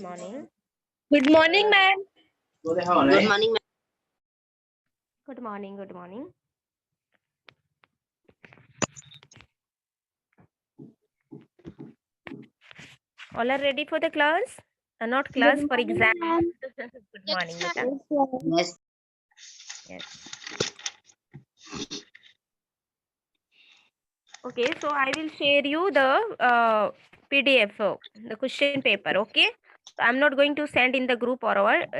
morning. Good morning, ma'am. Good morning, ma'am. Good morning. Good morning. All are ready for the class? Not class, for exam. Good morning, beta. Yes. Yes. Okay, so I will share you the PDF, the question paper. Okay, so I'm not going to send in the group or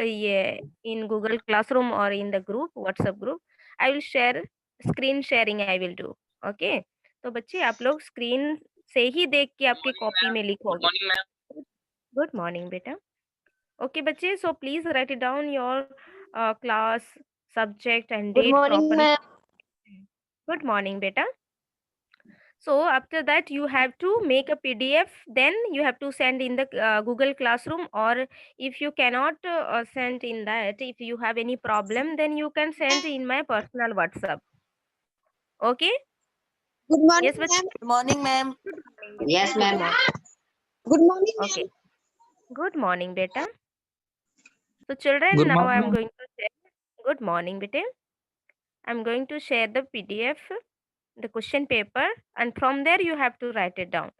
yeah, in Google Classroom or in the group WhatsApp group. I will share screen sharing. I will do. Okay, तो बच्चे आप लोग screen से ही देख के आपके copy में लिखोगे. गुड मॉर्निंग बेटा. ओके बच्चे, so please right it down your class subject and Good date morning, properly. ma'am. Good morning beta. So after that you have to make a PDF, then you have to send in the Google Classroom, or if you cannot send in that, if you have any problem, then you can send in my personal WhatsApp. Okay? Good morning, Yes, ma'am. Good morning, ma'am. Yes, Good ma'am. morning. Good morning, ma'am. Okay. Good morning, beta. So children, Good now I morning. am going to share. Good morning, beta. I'm going to share the PDF, the question paper, and from there you have to write it down.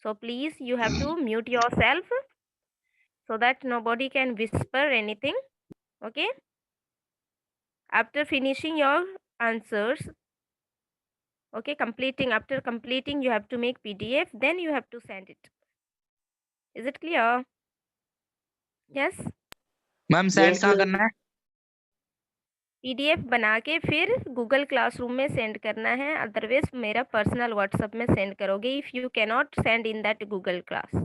So please, you have to mute yourself so that nobody can whisper anything. Okay, after finishing your answers, okay, after completing you have to make PDF, then you have to send it. Is it clear? Yes. Ma'am send Yes, कहाँ ma'am. करना है? PDF बना के फिर Google classroom में send करना है, otherwise मेरा पर्सनल व्हाट्सएप में सेंड करोगे if you cannot send in that Google class.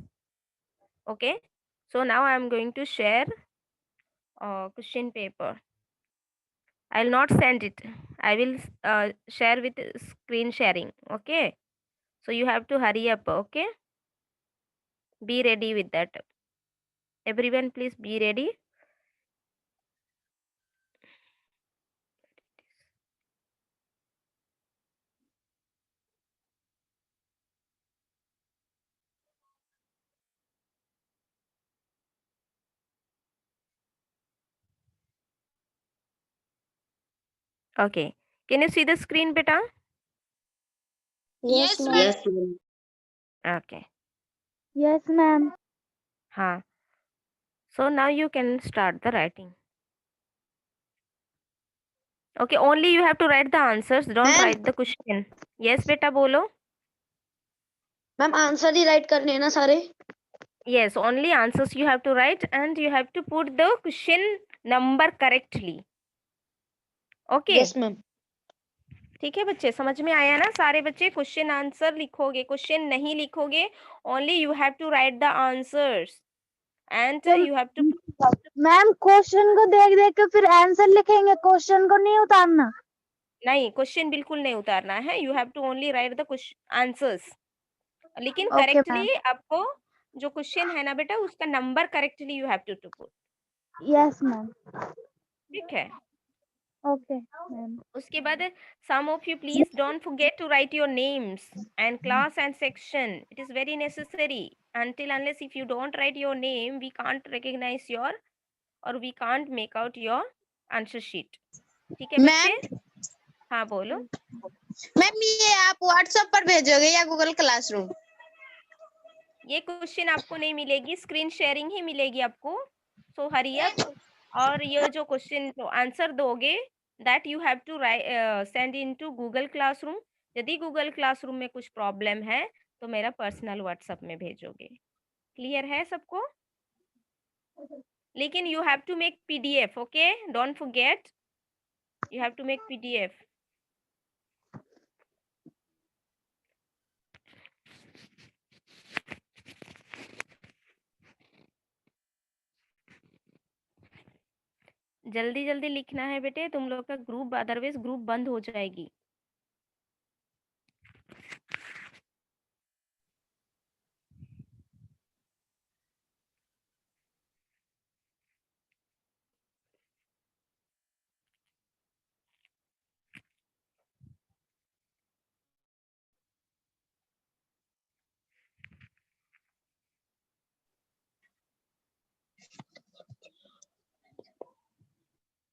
Okay, so now I am going to share question paper. I'll not send it. I will share with screen sharing. Okay, so you have to hurry up. Okay, be ready with that. Everyone please be ready. Okay, can you see the screen beta? Yes, ma'am. Yes, ma'am. Okay, Yes, ma'am. हाँ. So now you can start the writing. Okay, only you have to write the answers, don't Ma'am. write the question. Yes beta बोलो. Ma'am answer ही right करने हैं ना सारे? Yes, only answers you have to write and you have to put the question number correctly. Okay. Yes, ma'am. ठीक है बच्चे, समझ में आया ना? सारे बच्चे क्वेश्चन आंसर लिखोगे, क्वेश्चन नहीं लिखोगे. Only you have to write the answers and you have to. Ma'am question को देख देख के फिर आंसर लिखेंगे, क्वेश्चन को नहीं उतारना. नहीं, क्वेश्चन बिल्कुल नहीं उतारना है. You have to only write the answers. लेकिन Okay, करेक्टली आपको जो क्वेश्चन है ना बेटा, उसका नंबर correctly you have to put. Yes, ma'am. ठीक है. Okay, ma'am. उसके बाद some of you please don't forget to write your names and class and section. It is very necessary. Until unless if you don't write your name, we can't recognize your or we can't make out your answer sheet. ठीक है बच्चे? हाँ बोलो. Ma'am ये आप WhatsApp पर भेजोगे या गूगल क्लासरूम? ये क्वेश्चन आपको नहीं मिलेगी, स्क्रीन शेयरिंग ही मिलेगी आपको. So hurry up. और ये जो क्वेश्चन जो आंसर दोगे that you have to send in to Google classroom. यदि गूगल क्लासरूम में कुछ प्रॉब्लम है तो मेरा पर्सनल व्हाट्सएप में भेजोगे. क्लियर है सबको? लेकिन you have to make PDF. Okay, don't forget, you have to make PDF. जल्दी जल्दी लिखना है बेटे, तुम लोग का ग्रुप अदरवाइज ग्रुप बंद हो जाएगी.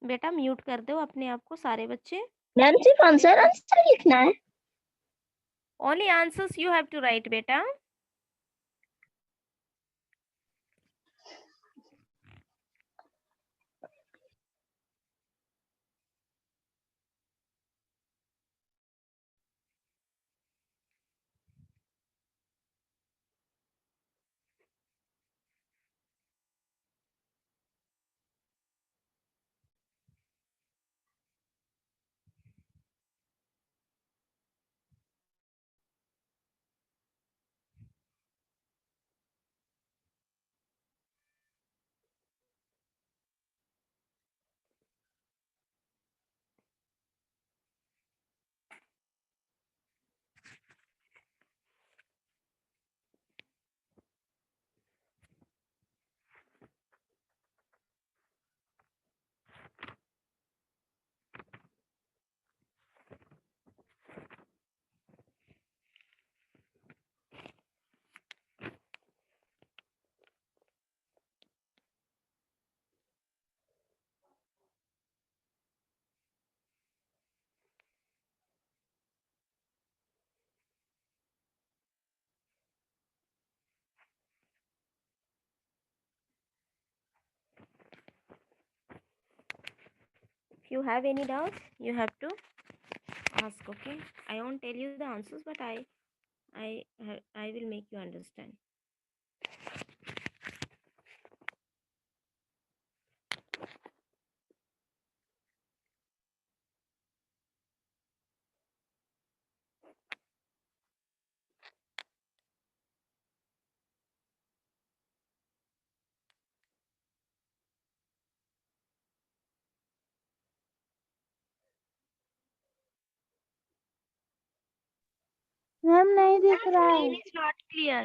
बेटा म्यूट कर दो अपने आप को सारे बच्चे। मैम सिर्फ आंसर आंसर लिखना है। Only answers you have to write, beta. If you have any doubt, you have to ask. Okay, I won't tell you the answers, but I will make you understand. Ma'am नहीं दिख रहा है। Screen is not clear.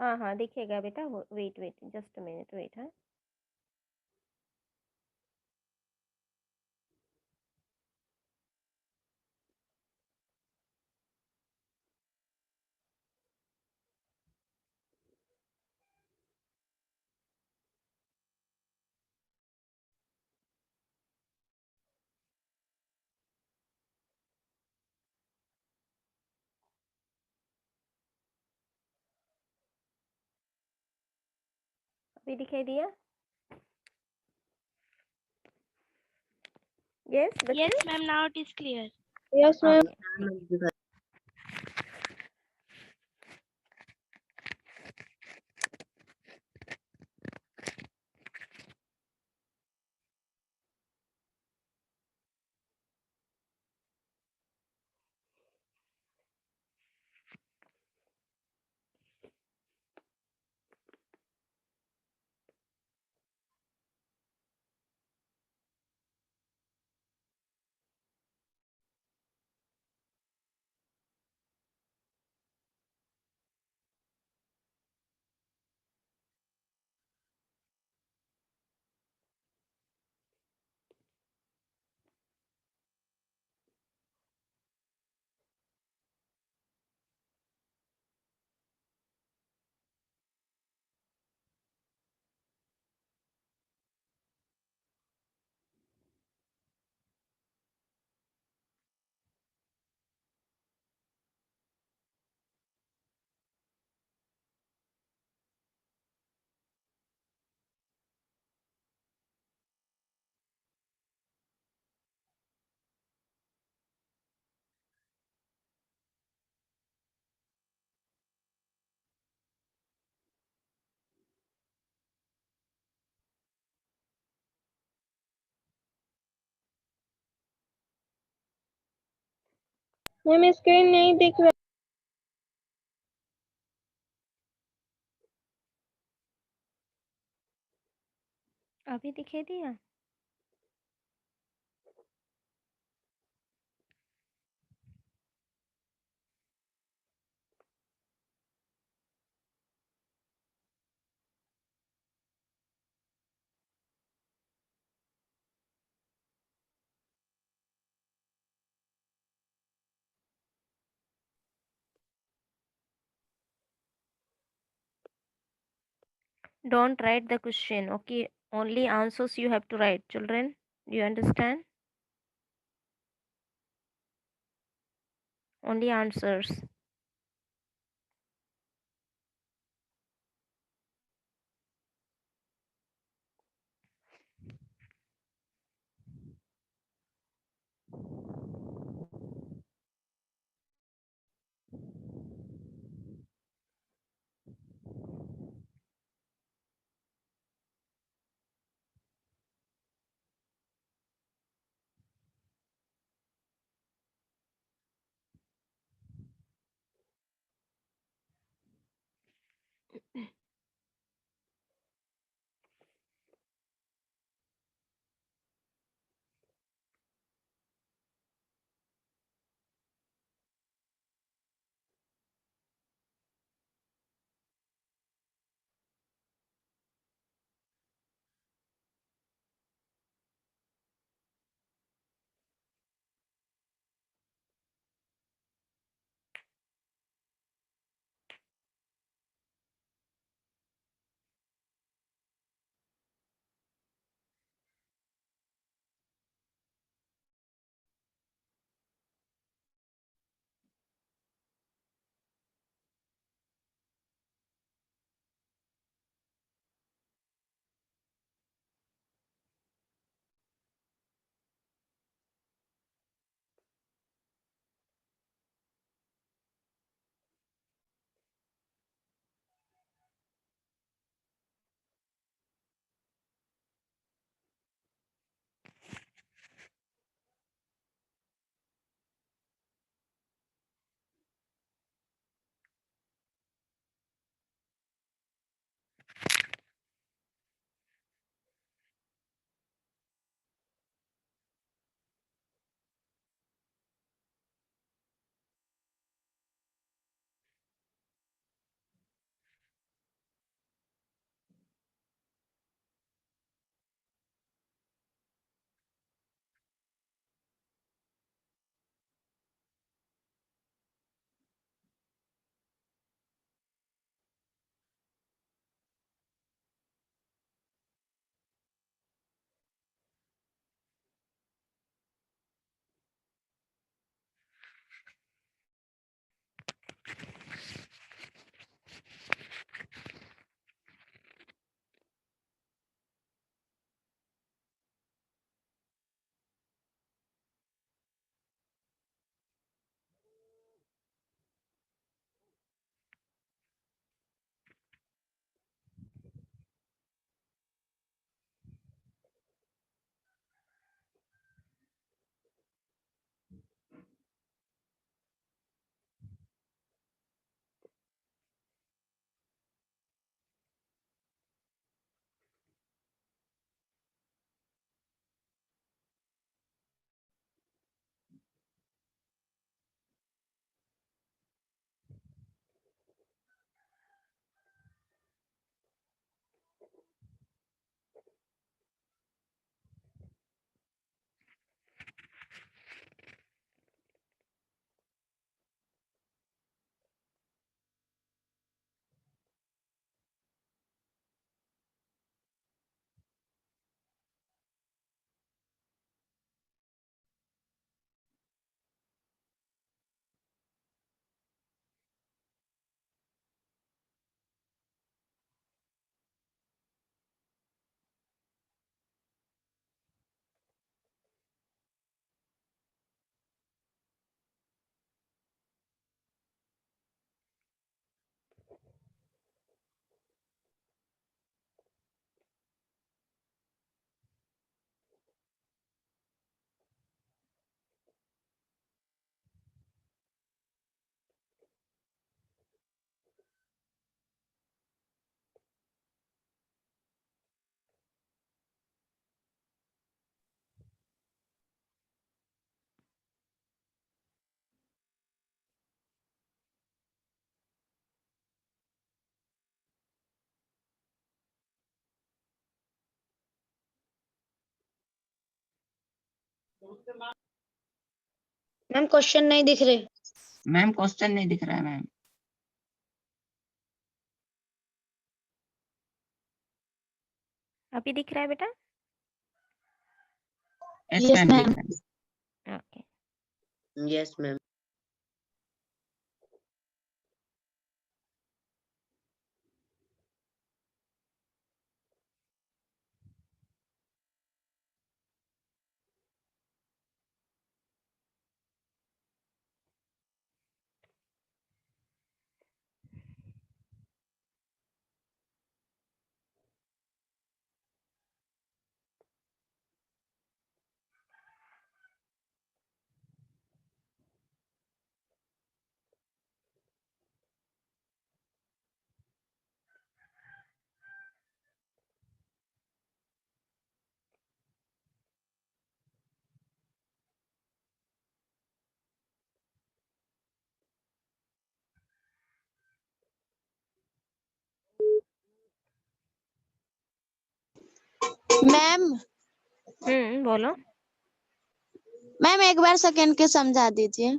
हाँ हाँ दिखेगा बेटा, wait wait just a minute wait. हाँ अभी दिखाई दिया? यस बच्चे? Yes, ma'am. Now it is clear. Yes ma'am. Okay. Ma'am screen नहीं दिख रहा। अभी दिखाई दिया? Don't write the question, okay? Only answers you have to write, children. Do you understand? Only answers. Ma'am question नहीं दिख रहे। मैम क्वेश्चन नहीं दिख रहा है मैम। अभी दिख रहा है बेटा? Yes Yes, ma'am ma'am. लिख रहे हैं। ओके। Yes, ma'am. मैम बोलो। मैम एक बार सेकंड के समझा दीजिए।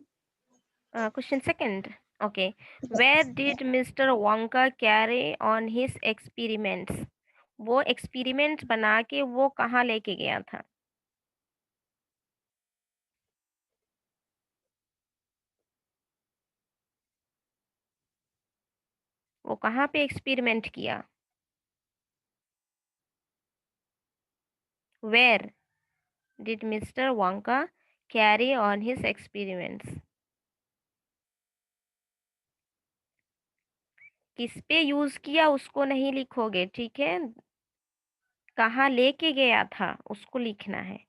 Question second. Okay. Where did mister Wonka carry on his experiments? वो एक्सपेरिमेंट्स बना के वो कहाँ लेके गया था? वो कहाँ पे एक्सपेरिमेंट किया? Where did mister Wonka carry on his experiments? किस पे यूज किया उसको नहीं लिखोगे, ठीक है? कहाँ लेके गया था उसको लिखना है।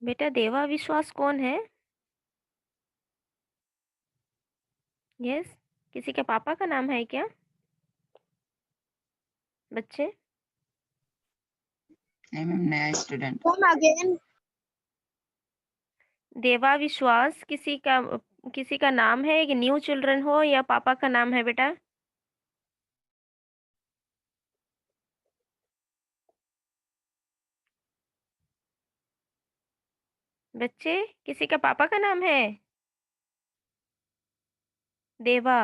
बेटा देवा विश्वास कौन है? यस। किसी के पापा का नाम है क्या बच्चे? नहीं मैम, नया स्टूडेंट। Come again. देवा विश्वास किसी का नाम है कि न्यू चिल्ड्रन हो या पापा का नाम है बेटा? बच्चे किसी का पापा का नाम है देवा?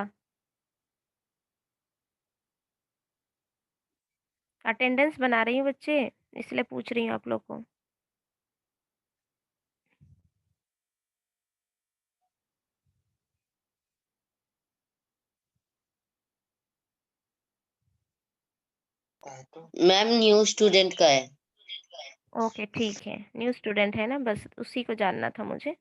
अटेंडेंस बना रही हूँ बच्चे, इसलिए पूछ रही हूँ आप लोग को। मैम न्यू स्टूडेंट का है। ओके ठीक है, न्यू स्टूडेंट है ना, बस उसी को जानना था मुझे,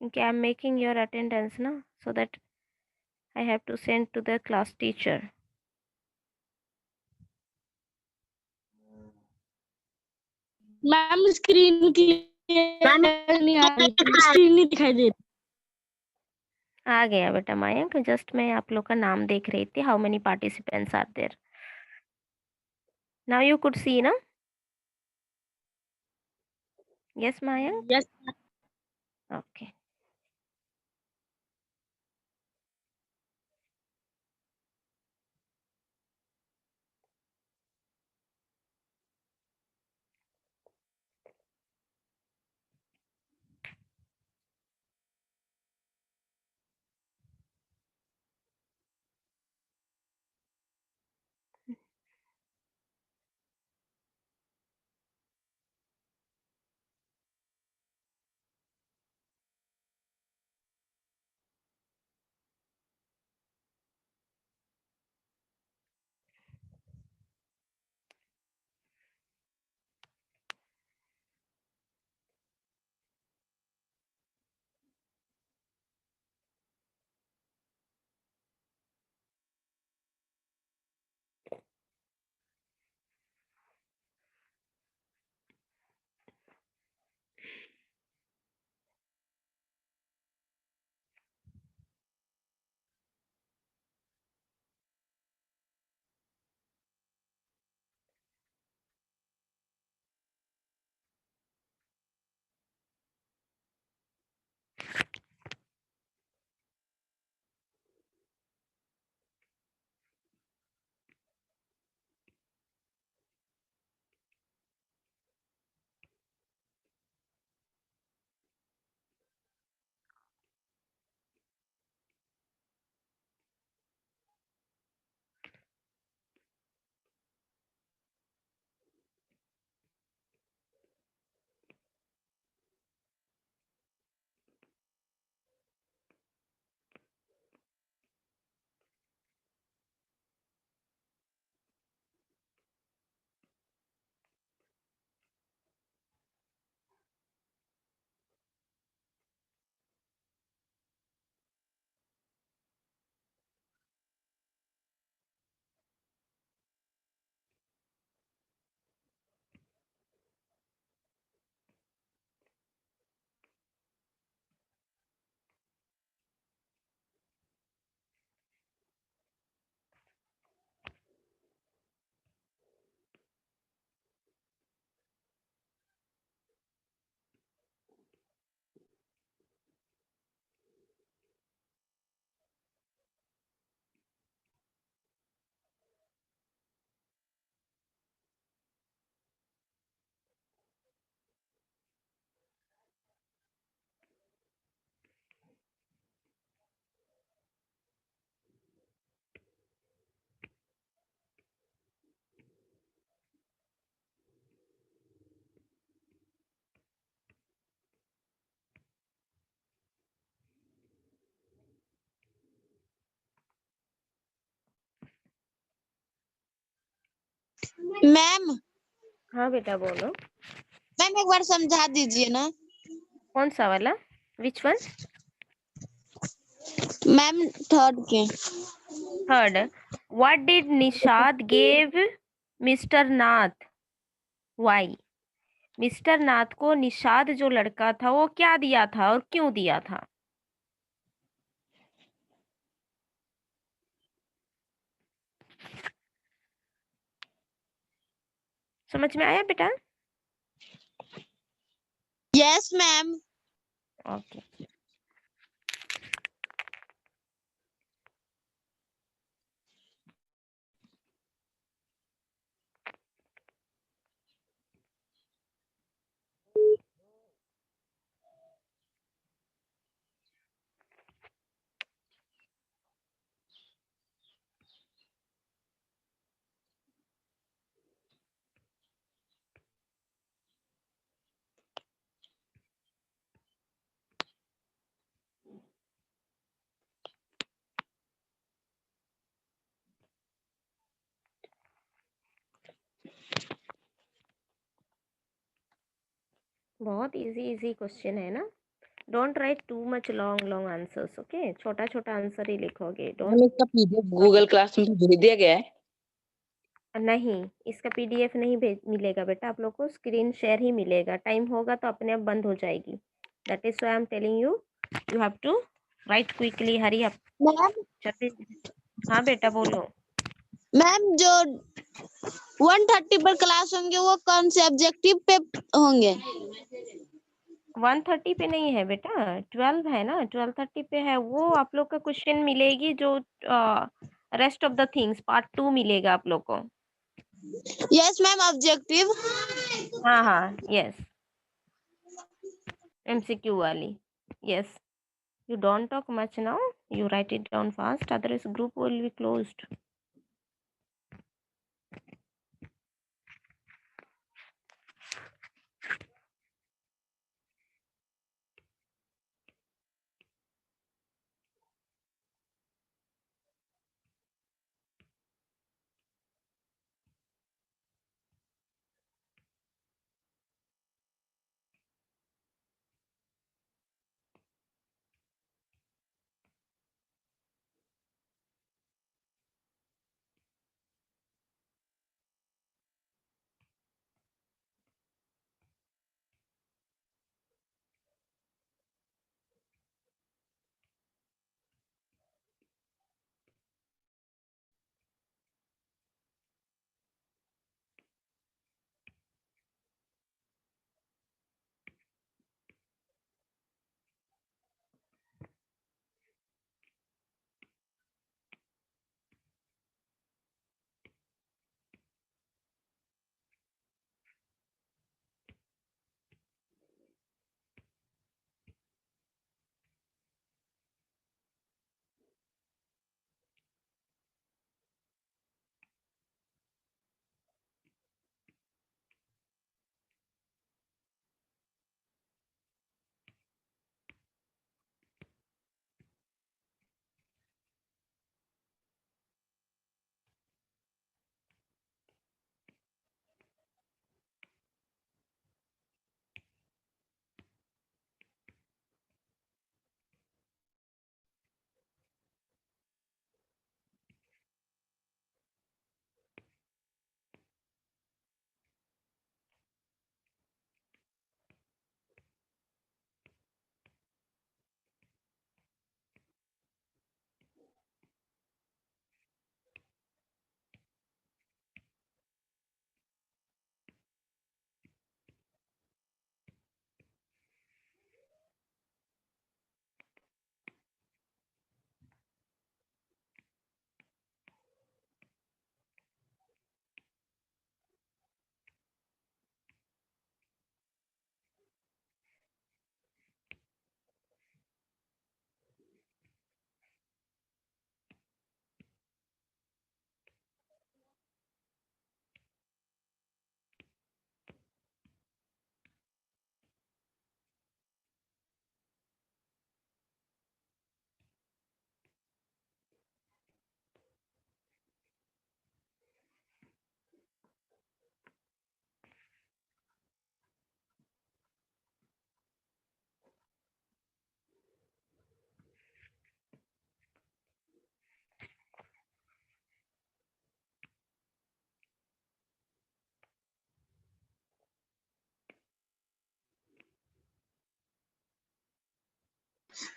क्योंकि I am making your attendance ना, so that I have to send to the class teacher. Ma'am screen clear नहीं आ रही, स्क्रीन नहीं दिखाई दे रही। आ गया बेटा मयंक, जस्ट मैं आप लोग का नाम देख रही थी, how many participants are there. Now you could see ना? Yes Mayank. Yes okay. Ma'am हाँ बेटा बोलो। मैम एक बार समझा दीजिए ना। कौन सा वाला? Which one? मैम थर्ड के। Third. What did Nishad gave mister Nath? Why? Mister Nath को निषाद जो लड़का था वो क्या दिया था और क्यों दिया था? समझ में आया बेटा? Yes ma'am. ओके। बहुत इजी क्वेश्चन है ना। Don't write too much long answers, okay? छोटा छोटा आंसर ही लिखोगे। Ma'am don't. इसका पीडीएफ गूगल क्लास में भेज दिया गया है। नहीं, इसका पीडीएफ नहीं भेज मिलेगा बेटा, आप लोग को स्क्रीन शेयर ही मिलेगा। टाइम होगा तो अपने आप बंद हो जाएगी। That is why I am telling you, you have to write quickly, hurry up. Ma'am हाँ बेटा बोलो। मैम जो 130 पर क्लास होंगे वो कौन से ऑब्जेक्टिव पे होंगे? 130 पे नहीं है बेटा, 12 है ना, 12:30 पे है। वो आप लोग का क्वेश्चन मिलेगी जो rest of the things part 2 मिलेगा आप लोग को। Yes ma'am objective. हाँ हाँ यस, एमसीक्यू वाली। Yes, you don't talk much now, you write it down fast, otherwise group will be closed.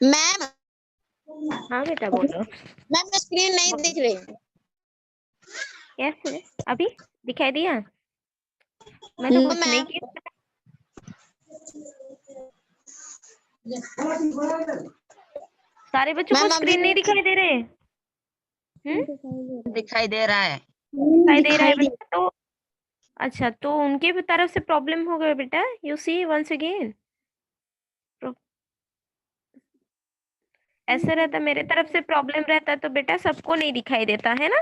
Ma'am हाँ बेटा बोलो। मैम स्क्रीन नहीं दिख रही। कैसे अभी दिखाई दिया? मैं तो नो कुछ नहीं मैम। किया। सारे बच्चों को मैम अभी स्क्रीन नहीं दिखाई दे रहे? दिखाई दे रहा है। दिखाई दे रहा है बेटा। तो अच्छा, तो उनके भी तरफ से प्रॉब्लम हो गया बेटा। यू सी वंस अगेन ऐसे रहता, मेरे तरफ से प्रॉब्लम रहता तो बेटा सबको नहीं दिखाई देता है ना।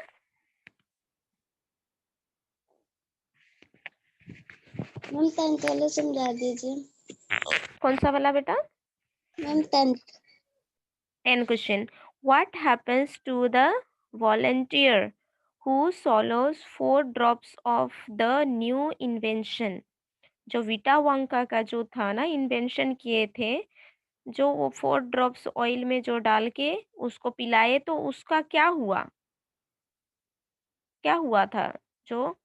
मैम 10th वाले समझा दीजिए। कौन सा वाला बेटा? Ma'am 10th। 10 question. What happens to the volunteer who swallows 4 drops of the new invention? जो विटा वांका का जो था ना, इन्वेंशन किए थे, जो वो 4 ड्रॉप्स ऑयल में जो डाल के उसको पिलाए, तो उसका क्या हुआ? क्या हुआ था? जो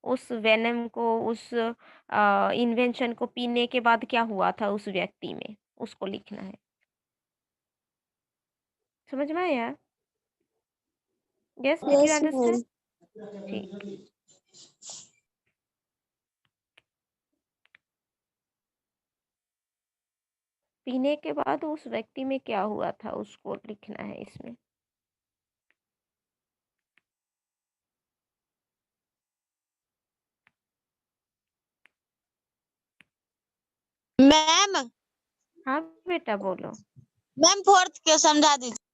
उस वेनम को, उस इन्वेंशन को पीने के बाद क्या हुआ था उस व्यक्ति में, उसको लिखना है। समझ में आया? Yes, did you yes understand? Ma'am. ठीक। पीने के बाद उस व्यक्ति में क्या हुआ था, उसको लिखना है इसमें। मैम हाँ बेटा बोलो। मैम 4th के समझा दीजिए।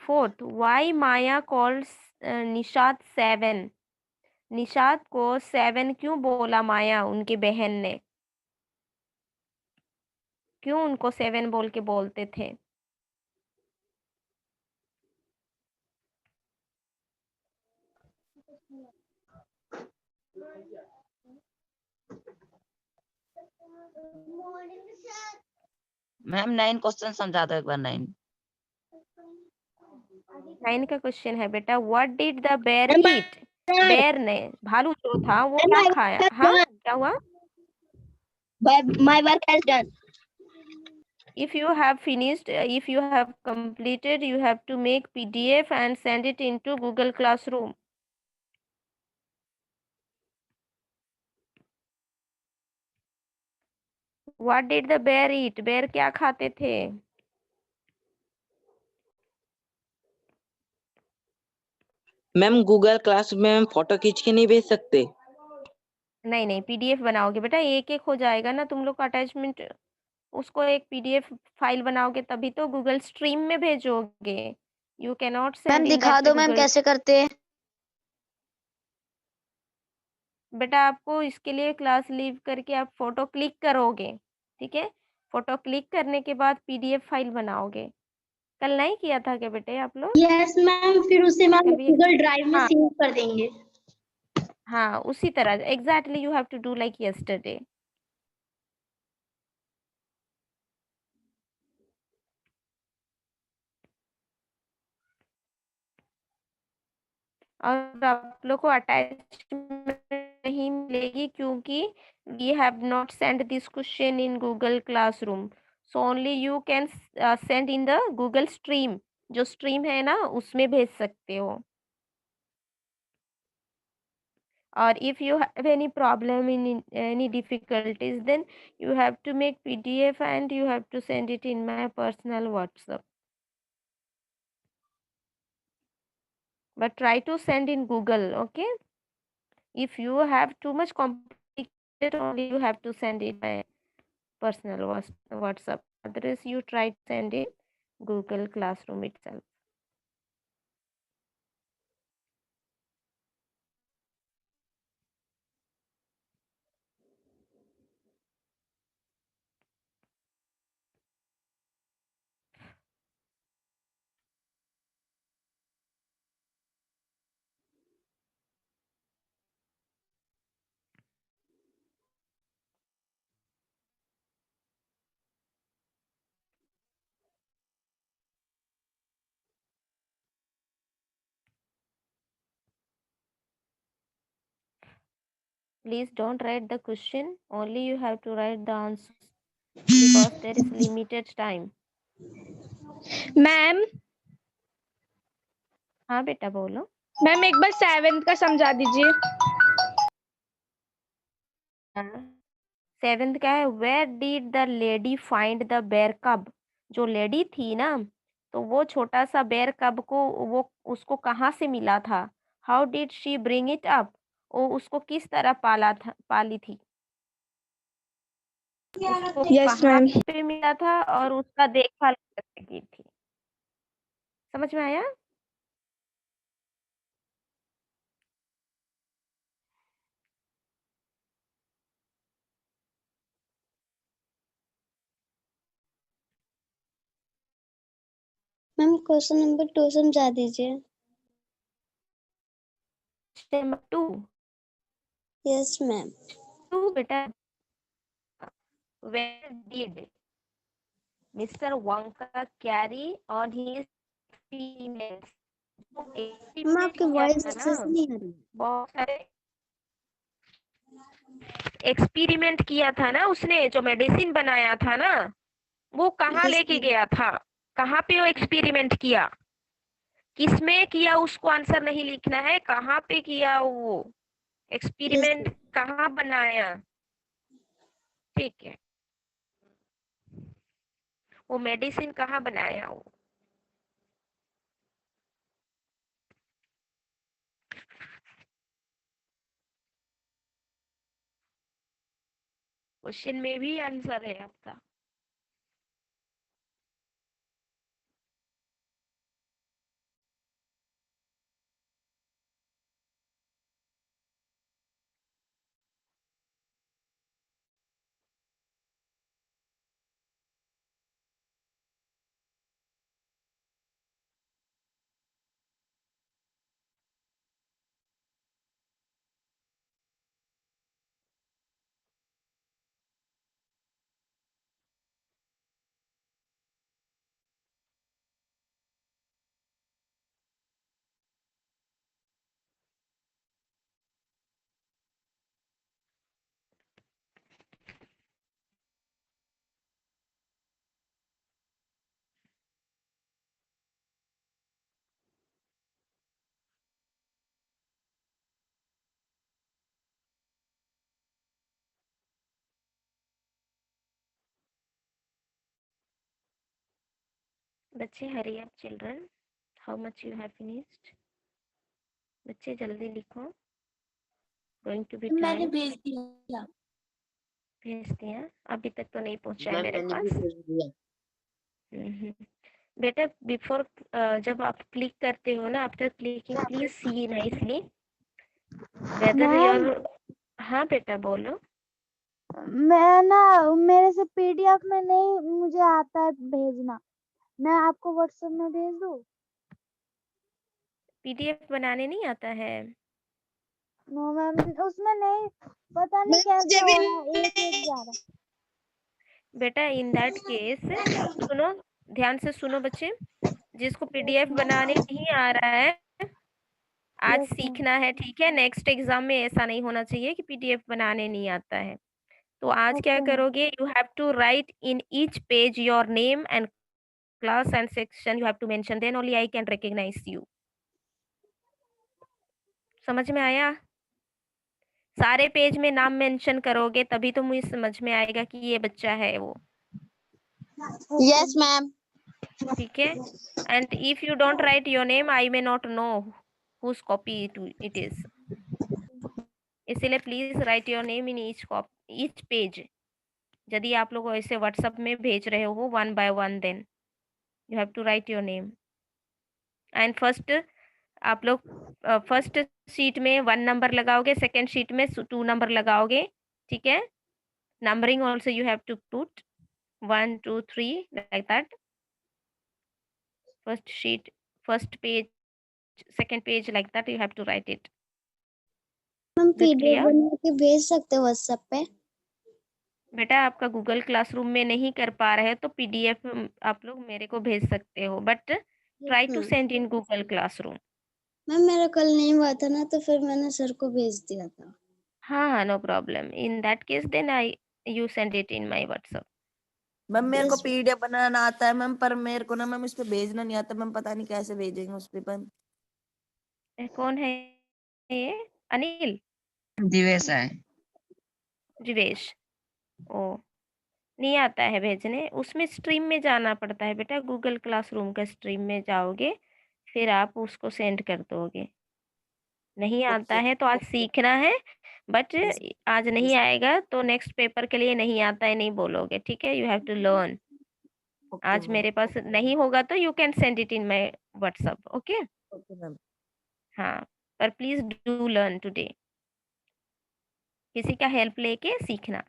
फोर्थ, वाई माया कॉल्स निशात 7। निशात को 7 क्यों बोला माया, उनकी बहन ने? क्यों उनको 7 बोल के बोलते थे? मैम 9 क्वेश्चन समझा दो एक बार। 9 9 का क्वेश्चन है बेटा, what did the bear eat? Bear ने, भालू जो था वो क्या खाया? हाँ, क्या हुआ? My work has done. If you have finished, if you have completed, you have to make PDF and send it into Google Classroom. What did the bear eat? बेर क्या खाते थे? मैम गूगल क्लास में हम photo खींच के नहीं भेज सकते? नहीं नहीं, PDF बनाओगे बेटा, एक एक हो जाएगा ना तुम लोग का अटैचमेंट। उसको एक PDF फाइल बनाओगे तभी तो गूगल स्ट्रीम में भेजोगे। You can not ma'am send इन दिखा दैट दो मैम गूगल। कैसे करते हैं। बेटा आपको इसके लिए क्लास लीव करके आप फोटो क्लिक करोगे, ठीक है? फोटो क्लिक करने के बाद PDF फाइल बनाओगे। कल नहीं किया था क्या बेटे आप लोग? यस मैम, फिर उसे मैम कल भी। गूगल ड्राइव में हाँ सेव कर देंगे। हाँ, उसी तरह exactly you have to do like yesterday. और आप लोग को अटैचमेंट नहीं मिलेगी क्योंकि we have not send this question in Google classroom, so only you can send in the Google stream. जो स्ट्रीम है ना, उसमें भेज सकते हो। और if you have any problem in any difficulties, then you have to make PDF and you have to send it in my personal WhatsApp. But try to send in Google, okay? If you have too much complicated, only you have to send it by personal WhatsApp. Otherwise, you try to send in Google Classroom itself. Please don't write the question, only you have to write the answers. because there is limited time. Ma'am हाँ बेटा बोलो। Ma'am एक बार 7th का समझा दीजिए। 7th का है, where did the lady find the bear cub? जो लेडी थी ना, तो वो छोटा सा बेर कब को वो उसको कहाँ से मिला था? How did she bring it up? वो उसको किस तरह पाली थी? उसको यस कहाँ मैम। पे मिला था और उसका देखभाल कैसे की थी? समझ में आया? मैम क्वेश्चन नंबर 2 समझा दीजिए। Number 2 yes ma'am. 2 बेटा, where did Mr. Wonka carry on his experiments? Ma'am आपकी किया वॉइस था अच्छे से ना, नहीं आ रही। बहुत सारे एक्सपेरिमेंट किया था ना उसने, जो मेडिसिन बनाया था ना, वो कहाँ यस लेके मैम। गया था? कहाँ पे वो एक्सपेरिमेंट किया? किसमें किया उसको आंसर नहीं लिखना है, कहाँ पे किया वो यस एक्सपेरिमेंट, कहाँ बनाया, ठीक है? वो मेडिसिन कहाँ बनाया वो? क्वेश्चन में भी आंसर है आपका। बच्चे hurry up children, how much you have finished? बच्चे जल्दी लिखो, गोइंग टू बी मैंने टाइम। भेज दिया। भेज दिया? अभी तक तो नहीं पहुंचा है मैम मेरे मैंने पास। भी भेज दिया। बेटा बिफोर जब आप क्लिक करते हो ना, after clicking please see nicely whether ma'am your. हाँ बेटा बोलो। मैं ना मेरे से पीडीएफ में नहीं मुझे आता है भेजना। मैं आपको व्हाट्सएप में भेज दूँ? पीडीएफ बनाने नहीं आता है? नो मैम उसमें नहीं, पता नहीं मैम कैसे मुझे हो भी रहा है, एक जा रहा है। बेटा इन दैट केस सुनो, ध्यान से सुनो बच्चे, जिसको पीडीएफ बनाने नहीं आ रहा है आज यस मैम। सीखना है, ठीक है? नेक्स्ट एग्जाम में ऐसा नहीं होना चाहिए कि पीडीएफ बनाने नहीं आता है। तो आज क्या ओके मैम। करोगे, you have to write in each page your name and class and section, you have to mention, then only I can recognise you. समझ में आया? सारे पेज में नाम मेंशन करोगे तभी तो मुझे समझ में आएगा कि ये बच्चा है वो, यस मैम। ठीक है? And if you don't write your name I may not know whose copy it is, इसलिए please write your name in each page. यदि आप लोग ऐसे व्हाट्सएप में भेज रहे हो 1 by 1, then you have to write your name. And first आप लोग फर्स्ट शीट में 1 नंबर लगाओगे, सेकेंड शीट में 2 नंबर लगाओगे, ठीक है? Numbering also you have to put 1 2 3 like that. First sheet, first page, second page, like that you have to write it. Ma'am Is it PDF clear? बना के भेज सकते हो व्हाट्सएप पे? बेटा आपका गूगल क्लासरूम में नहीं कर पा रहे तो पीडीएफ आप लोग मेरे को भेज सकते हो, but try to ma'am send in Google classroom. Ma'am मेरा कल नहीं हुआ था ना, तो फिर मैंने सर को भेज दिया था। हाँ no problem, in that case then I you send it in my WhatsApp. Ma'am मेरे को Yes. पीडीएफ बनाना आता है मैम, पर मेरे को ना मैम इस पे भेजना नहीं आता मैम, पता नहीं कैसे भेजेंगे उस पे मैम। कौन है ये? अनिल? दिवेश है। जीवेश? ओ, नहीं आता है भेजने। उसमें स्ट्रीम में जाना पड़ता है बेटा, गूगल क्लासरूम का स्ट्रीम में जाओगे, फिर आप उसको सेंड कर दोगे। नहीं आता ओके है तो आज सीखना है, बट Yes. आज नहीं आएगा तो नेक्स्ट पेपर के लिए नहीं आता है नहीं बोलोगे, ठीक है? You have to learn. Okay आज मैम। मेरे पास नहीं होगा तो you can send it in my WhatsApp, okay? Okay ma'am. हाँ, पर प्लीज डू लर्न टुडे। किसी का हेल्प लेके सीखना।